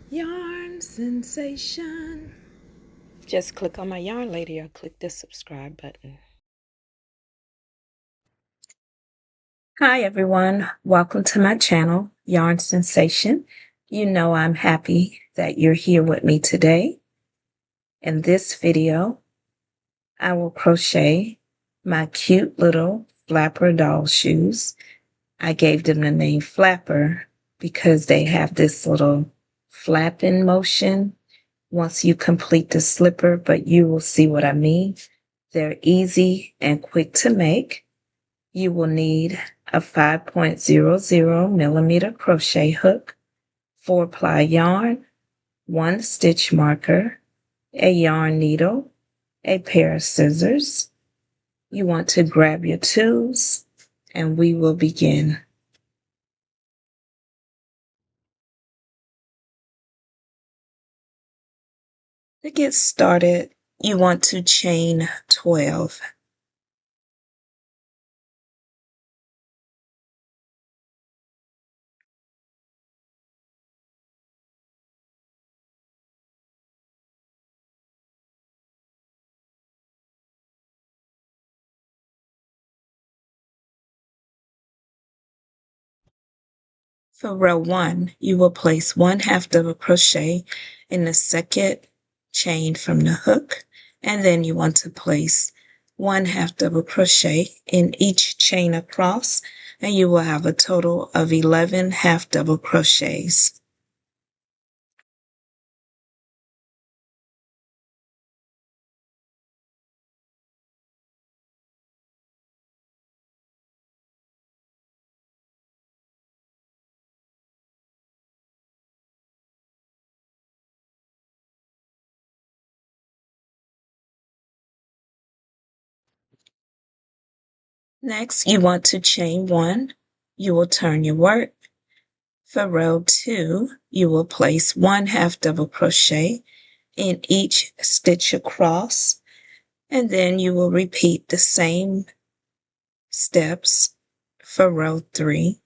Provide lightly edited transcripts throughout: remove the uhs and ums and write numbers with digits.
Yarn sensation. Just click on my yarn lady or click the subscribe button. Hi everyone, welcome to my channel, Yarn Sensation. You know I'm happy that you're here with me today. In this video, I will crochet my cute little flapper doll shoes. I gave them the name Flapper because they have this little flapping motion once you complete the slipper, but you will see what I mean. They're easy and quick to make. You will need a 5.00 millimeter crochet hook, 4-ply yarn, 1 stitch marker, a yarn needle, a pair of scissors. You want to grab your tools and we will begin. To get started, you want to chain 12. For row 1, you will place 1/2 double crochet in the second chain from the hook, and then you want to place 1/2 double crochet in each chain across, and you will have a total of 11 half double crochets. Next, you want to chain 1. You will turn your work. For row 2, you will place 1/2 double crochet in each stitch across, and then you will repeat the same steps for row 3.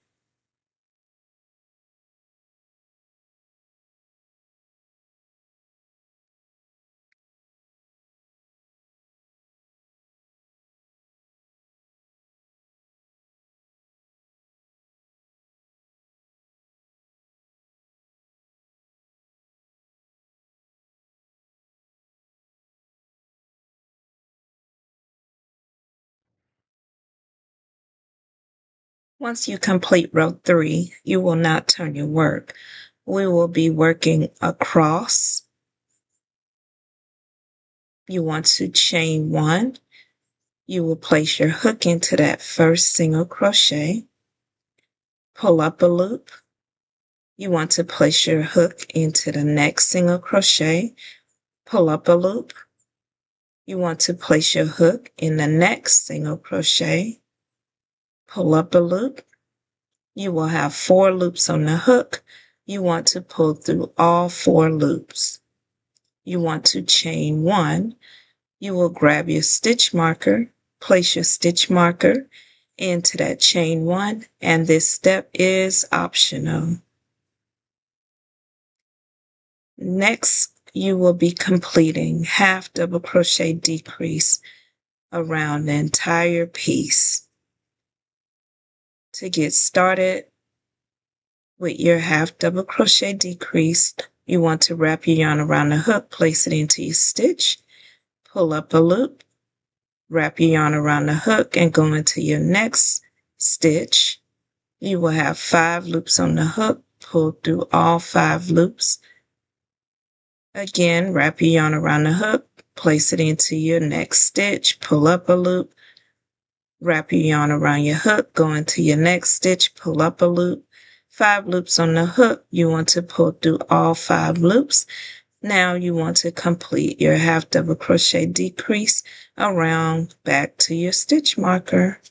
Once you complete row 3, you will not turn your work. We will be working across. You want to chain 1. You will place your hook into that first single crochet. Pull up a loop. You want to place your hook into the next single crochet. Pull up a loop. You want to place your hook in the next single crochet. Pull up a loop. You will have 4 loops on the hook. You want to pull through all 4 loops. You want to chain 1. You will grab your stitch marker, place your stitch marker into that chain 1, and this step is optional. Next, you will be completing half double crochet decrease around the entire piece. To get started with your half double crochet decrease, you want to wrap your yarn around the hook, place it into your stitch, pull up a loop, wrap your yarn around the hook, and go into your next stitch. You will have 5 loops on the hook. Pull through all 5 loops. Again, wrap your yarn around the hook, place it into your next stitch, pull up a loop, wrap your yarn around your hook, go into your next stitch, pull up a loop, 5 loops on the hook. You want to pull through all 5 loops. Now you want to complete your half double crochet decrease around back to your stitch marker.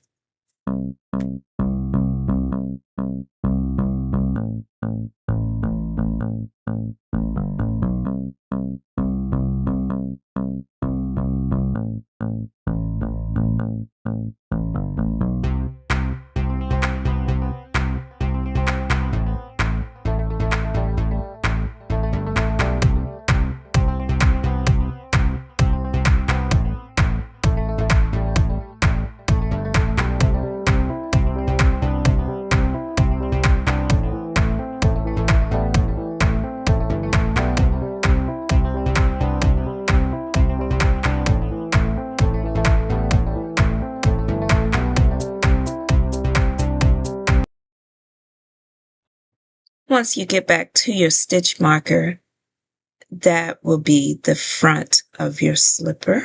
Once you get back to your stitch marker, that will be the front of your slipper.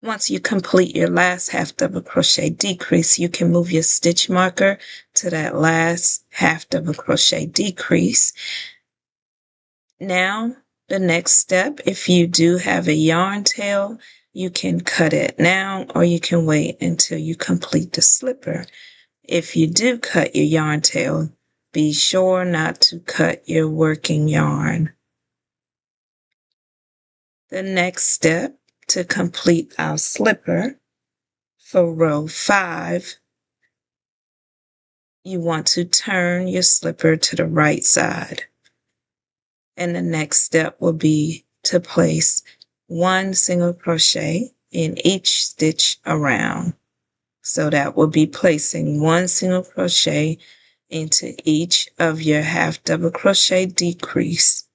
Once you complete your last half double crochet decrease, you can move your stitch marker to that last half double crochet decrease. Now, the next step, if you do have a yarn tail, you can cut it now or you can wait until you complete the slipper. If you do cut your yarn tail, be sure not to cut your working yarn. The next step to complete our slipper for row 5, you want to turn your slipper to the right side. And the next step will be to place 1 single crochet in each stitch around. So that will be placing 1 single crochet into each of your half double crochet decrease.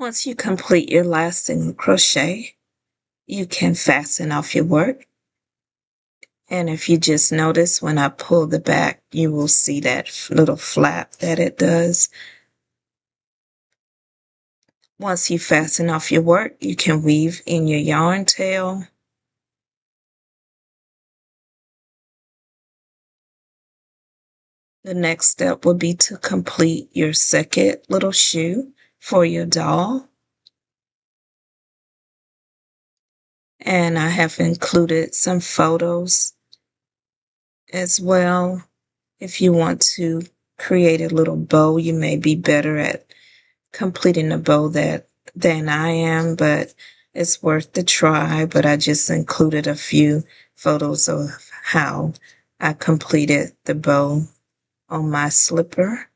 Once you complete your last single crochet, you can fasten off your work. And if you just notice when I pull the back, you will see that little flap that it does. Once you fasten off your work, you can weave in your yarn tail. The next step will be to complete your second little shoe for your doll. And I have included some photos as well. If you want to create a little bow, you may be better at completing a bow than I am, but it's worth the try. But I just included a few photos of how I completed the bow on my slipper.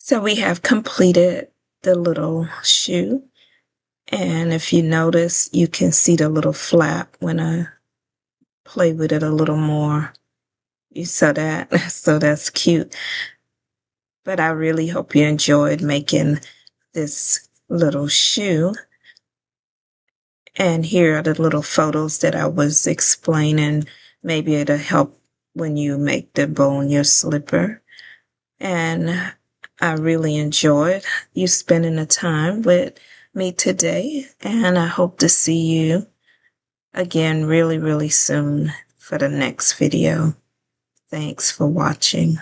So we have completed the little shoe. And if you notice, you can see the little flap when I play with it a little more. You saw that? So that's cute. But I really hope you enjoyed making this little shoe. And here are the little photos that I was explaining. Maybe it'll help when you make the bow on your slipper. And I really enjoyed you spending the time with me today. And I hope to see you again really, really soon for the next video. Thanks for watching.